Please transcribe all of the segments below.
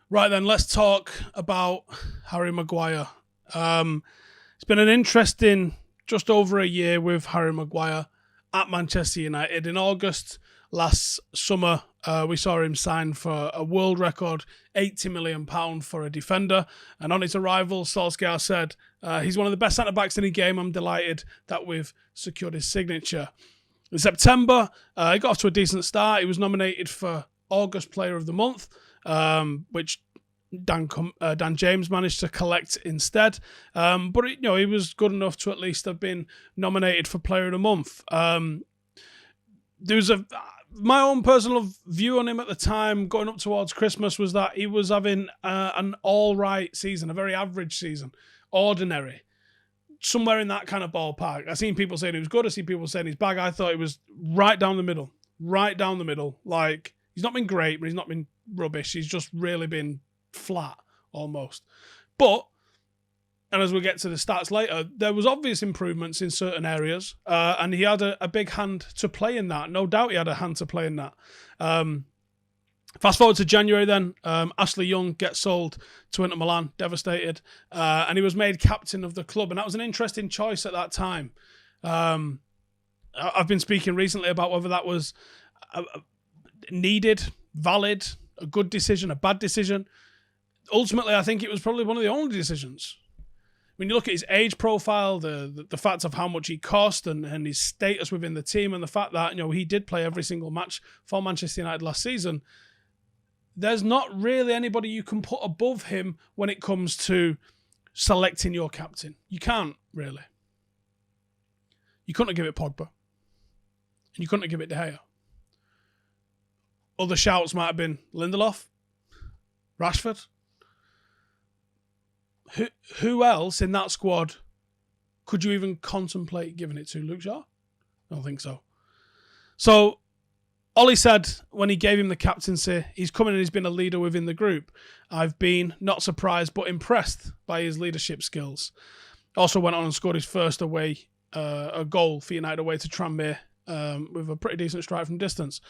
Right then, let's talk about Harry Maguire. It's been an interesting just over a year with Harry Maguire at Manchester United. In August last summer, we saw him sign for a world record £80 million for a defender. And on his arrival, Solskjaer said, he's one of the best centre-backs in the game. I'm delighted that we've secured his signature. In September, he got off to a decent start. He was nominated for August Player of the Month, which Dan James managed to collect instead. But he was good enough to at least have been nominated for Player of the Month. There was my own personal view on him at the time, going up towards Christmas, was that he was having an all-right season, a very average season, ordinary, somewhere in that kind of ballpark. I've seen people saying he was good. I've seen people saying he's bad. I thought he was right down the middle. Like, he's not been great, but he's not been rubbish. He's just really been flat, almost. But, and as we get to the stats later, there was obvious improvements in certain areas, and he had a big hand to play in that. No doubt he had a hand to play in that. Fast forward to January then, Ashley Young gets sold to Inter Milan, devastated, and he was made captain of the club, and that was an interesting choice at that time. I've been speaking recently about whether that was needed, valid, a good decision, a bad decision. Ultimately, I think it was probably one of the only decisions. When you look at his age profile, the fact of how much he cost and his status within the team, and the fact that he did play every single match for Manchester United last season, there's not really anybody you can put above him when it comes to selecting your captain. You can't, really. You couldn't give it Pogba. And you couldn't give it De Gea. Other shouts might have been Lindelof, Rashford. Who else in that squad could you even contemplate giving it to? Luke Shaw? I don't think so. So, Ollie said when he gave him the captaincy, he's come in and he's been a leader within the group. I've been not surprised but impressed by his leadership skills. Also went on and scored his first away a goal for United away to Tranmere with a pretty decent strike from distance.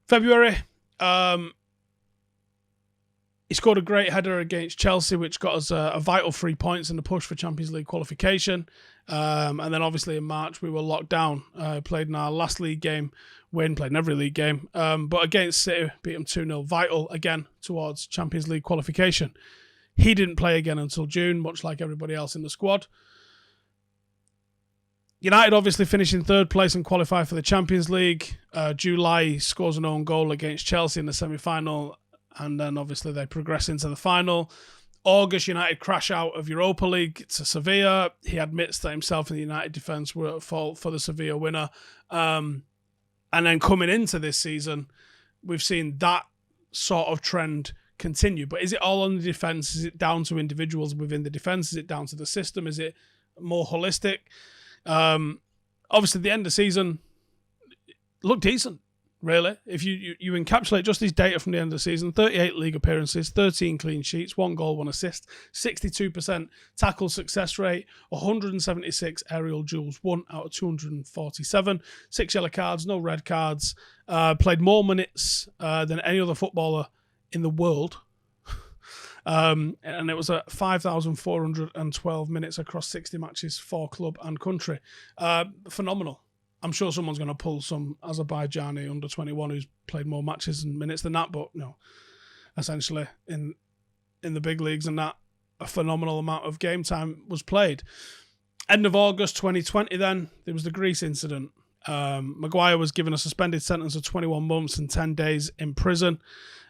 February, he scored a great header against Chelsea, which got us a vital 3 points in the push for Champions League qualification. And then obviously in March, we were locked down. Played in our last league game, played in every league game. But against City, beat them 2-0. Vital, again, towards Champions League qualification. He didn't play again until June, much like everybody else in the squad. United obviously finish in third place and qualify for the Champions League. July, he scores an own goal against Chelsea in the semi-final, and then obviously they progress into the final. August, United crash out of Europa League to Sevilla. He admits that himself and the United defence were at fault for the Sevilla winner. And then coming into this season, we've seen that sort of trend continue. But is it all on the defence? Is it down to individuals within the defence? Is it down to the system? Is it more holistic? Obviously, the end of the season looked decent, really. If you encapsulate just these data from the end of the season, 38 league appearances, 13 clean sheets, 1 goal, 1 assist, 62% tackle success rate, 176 aerial duels, 1 out of 247, 6 yellow cards, no red cards, played more minutes than any other footballer in the world. And it was at 5,412 minutes across 60 matches for club and country. Phenomenal. I'm sure someone's going to pull some Azerbaijani under 21 who's played more matches and minutes than that, but essentially in the big leagues and that, a phenomenal amount of game time was played. End of August 2020 then, there was the Greece incident. Maguire was given a suspended sentence of 21 months and 10 days in prison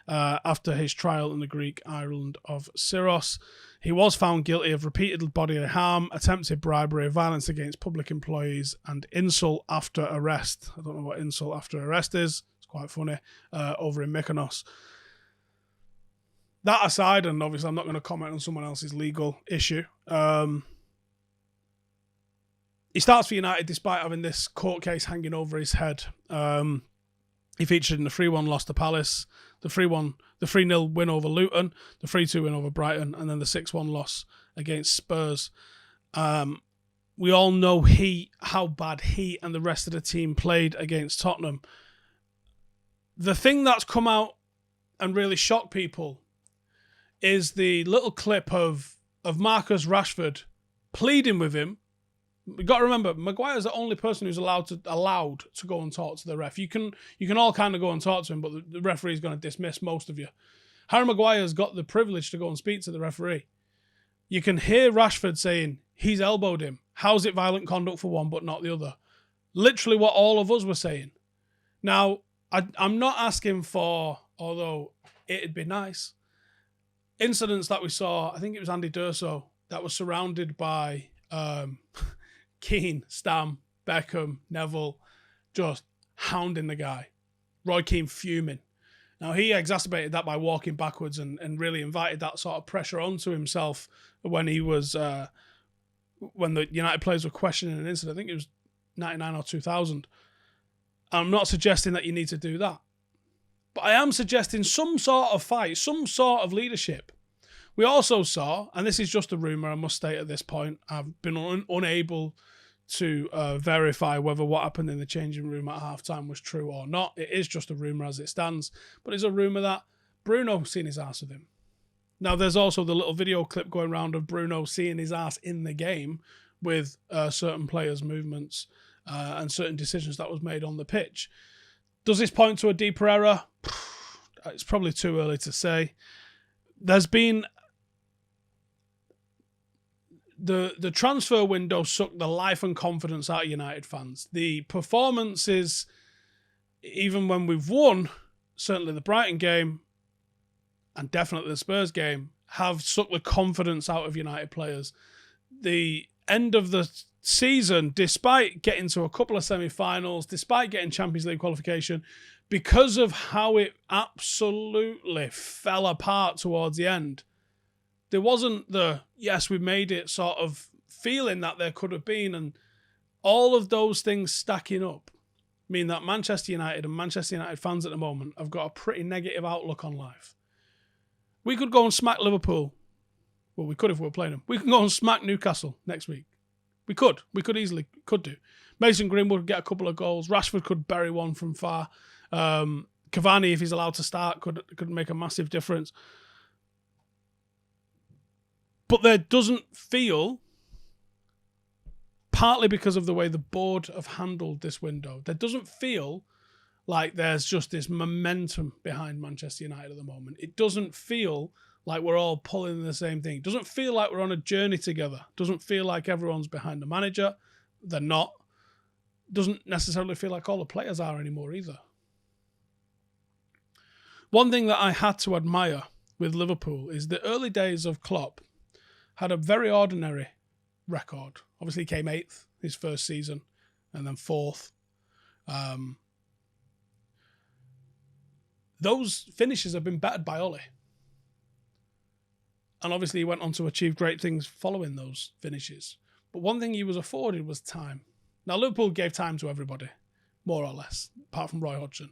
after his trial in the Greek island of Syros. He was found guilty of repeated bodily harm, attempted bribery, violence against public employees, and insult after arrest. I don't know what insult after arrest is. It's quite funny. Over in Mykonos. That aside, and obviously I'm not going to comment on someone else's legal issue. He starts for United despite having this court case hanging over his head. He featured in the 3-1 loss to Palace, the 3-0 win over Luton, the 3-2 win over Brighton, and then the 6-1 loss against Spurs. We all know how bad he and the rest of the team played against Tottenham. The thing that's come out and really shocked people is the little clip of Marcus Rashford pleading with him. You've got to remember, Maguire's the only person who's allowed to go and talk to the ref. You can all kind of go and talk to him, but the referee's going to dismiss most of you. Harry Maguire's got the privilege to go and speak to the referee. You can hear Rashford saying, he's elbowed him. How's it violent conduct for one but not the other? Literally what all of us were saying. Now, I'm not asking for, although it'd be nice, incidents that we saw, I think it was Andy D'Urso, that was surrounded by Keane, Stam, Beckham, Neville, just hounding the guy. Roy Keane fuming. Now, he exacerbated that by walking backwards and really invited that sort of pressure onto himself when he was, when the United players were questioning an incident. I think it was 99 or 2000. I'm not suggesting that you need to do that. But I am suggesting some sort of fight, some sort of leadership. We also saw, and this is just a rumour, I must state at this point, I've been unable to verify whether what happened in the changing room at halftime was true or not. It is just a rumour as it stands, but it's a rumour that Bruno seen his ass with him. Now, there's also the little video clip going around of Bruno seeing his ass in the game with certain players' movements and certain decisions that was made on the pitch. Does this point to a deeper error? It's probably too early to say. There's been... The transfer window sucked the life and confidence out of United fans. The performances, even when we've won, certainly the Brighton game and definitely the Spurs game, have sucked the confidence out of United players. The end of the season, despite getting to a couple of semi-finals, despite getting Champions League qualification, because of how it absolutely fell apart towards the end, there wasn't the, yes, we made it sort of feeling that there could have been. And all of those things stacking up mean that Manchester United and Manchester United fans at the moment have got a pretty negative outlook on life. We could go and smack Liverpool. Well, we could if we were playing them. We can go and smack Newcastle next week. We could. We could easily do. Mason Greenwood would get a couple of goals. Rashford could bury one from far. Cavani, if he's allowed to start, could make a massive difference. But there doesn't feel, partly because of the way the board have handled this window, there doesn't feel like there's just this momentum behind Manchester United at the moment. It doesn't feel like we're all pulling the same thing. It doesn't feel like we're on a journey together. It doesn't feel like everyone's behind the manager. They're not. It doesn't necessarily feel like all the players are anymore either. One thing that I had to admire with Liverpool is the early days of Klopp had a very ordinary record. Obviously, he came 8th his first season and then 4th. Those finishes have been bettered by Ole. And obviously, he went on to achieve great things following those finishes. But one thing he was afforded was time. Now, Liverpool gave time to everybody, more or less, apart from Roy Hodgson.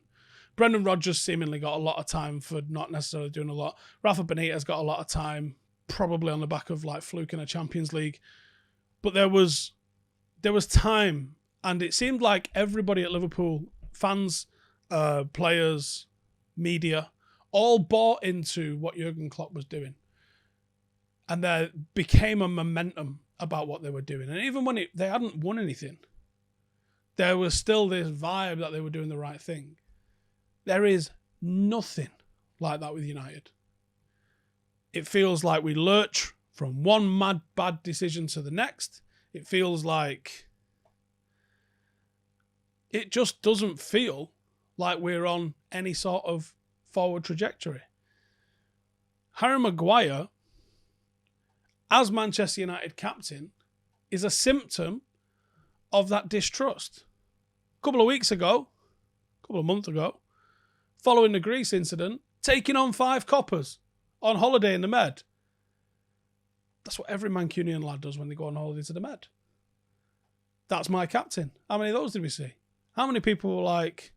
Brendan Rodgers seemingly got a lot of time for not necessarily doing a lot. Rafa Benitez got a lot of time, probably on the back of like fluke in a Champions League. But there was time, and it seemed like everybody at Liverpool, fans, players, media, all bought into what Jurgen Klopp was doing. And there became a momentum about what they were doing. And even when they hadn't won anything, there was still this vibe that they were doing the right thing. There is nothing like that with United. It feels like we lurch from one mad, bad decision to the next. It feels like it just doesn't feel like we're on any sort of forward trajectory. Harry Maguire, as Manchester United captain, is a symptom of that distrust. A couple of weeks ago, a couple of months ago, following the Greece incident, taking on 5 coppers on holiday in the Med. That's what every Mancunian lad does when they go on holiday to the Med. That's my captain. How many of those did we see? How many people were like,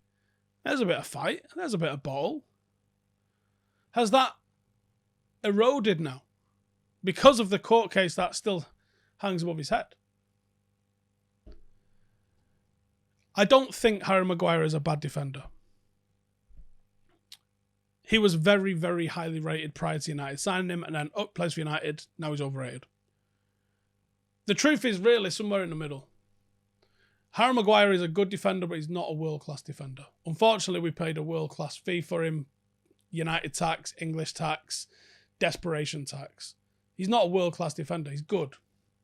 there's a bit of fight, there's a bit of ball? Has that eroded now? Because of the court case that still hangs above his head. I don't think Harry Maguire is a bad defender. He was very, very highly rated prior to United signing him, and then plays for United, now he's overrated. The truth is really somewhere in the middle. Harry Maguire is a good defender, but he's not a world-class defender. Unfortunately, we paid a world-class fee for him. United tax, English tax, desperation tax. He's not a world-class defender. He's good.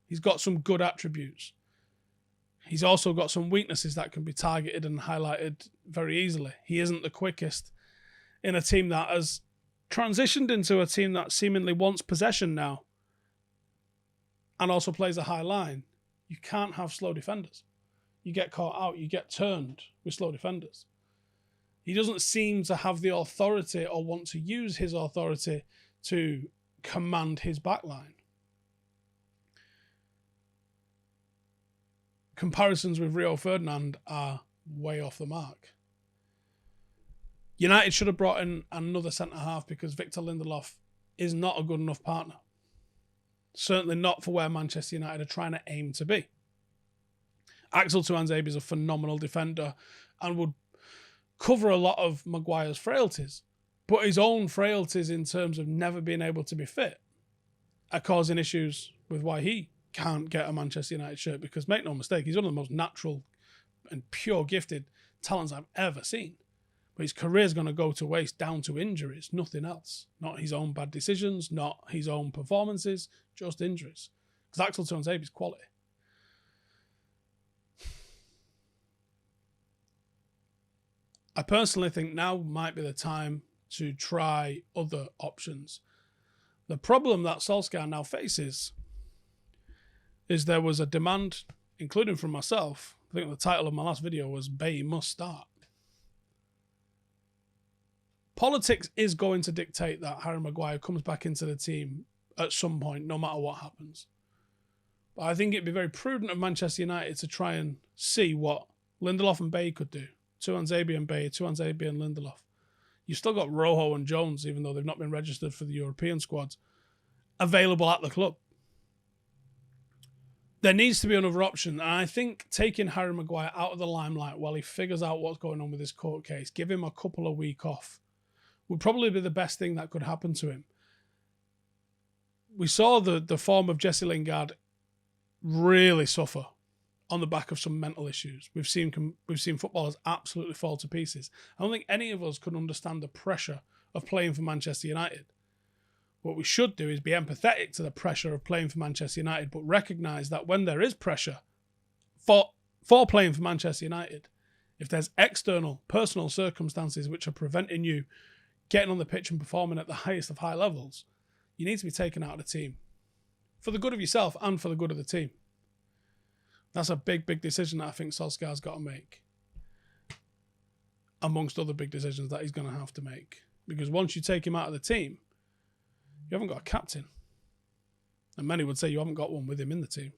He's got some good attributes. He's also got some weaknesses that can be targeted and highlighted very easily. He isn't the quickest in a team that has transitioned into a team that seemingly wants possession now and also plays a high line. You can't have slow defenders. You get caught out, you get turned with slow defenders. He doesn't seem to have the authority or want to use his authority to command his backline. Comparisons with Rio Ferdinand are way off the mark. United should have brought in another centre-half because Victor Lindelof is not a good enough partner. Certainly not for where Manchester United are trying to aim to be. Axel Tuanzebe is a phenomenal defender and would cover a lot of Maguire's frailties. But his own frailties in terms of never being able to be fit are causing issues with why he can't get a Manchester United shirt, because make no mistake, he's one of the most natural and pure gifted talents I've ever seen. But his career's going to go to waste down to injuries, nothing else. Not his own bad decisions, not his own performances, just injuries. Because Axel Tuanzebe is quality. I personally think now might be the time to try other options. The problem that Solskjaer now faces is there was a demand, including from myself. I think the title of my last video was Bay must start. Politics is going to dictate that Harry Maguire comes back into the team at some point, no matter what happens. But I think it'd be very prudent of Manchester United to try and see what Lindelof and Bay could do. Tuanzebe and Bay, Tuanzebe and Lindelof. You've still got Rojo and Jones, even though they've not been registered for the European squads, available at the club. There needs to be another option, and I think taking Harry Maguire out of the limelight while he figures out what's going on with his court case, give him a couple of weeks off, would probably be the best thing that could happen to him. We saw the form of Jesse Lingard really suffer on the back of some mental issues. We've seen footballers absolutely fall to pieces. I don't think any of us could understand the pressure of playing for Manchester United. What we should do is be empathetic to the pressure of playing for Manchester United, but recognise that when there is pressure for playing for Manchester United, if there's external, personal circumstances which are preventing you getting on the pitch and performing at the highest of high levels, you need to be taken out of the team. For the good of yourself and for the good of the team. That's a big, big decision that I think Solskjaer's got to make. Amongst other big decisions that he's going to have to make. Because once you take him out of the team, you haven't got a captain. And many would say you haven't got one with him in the team.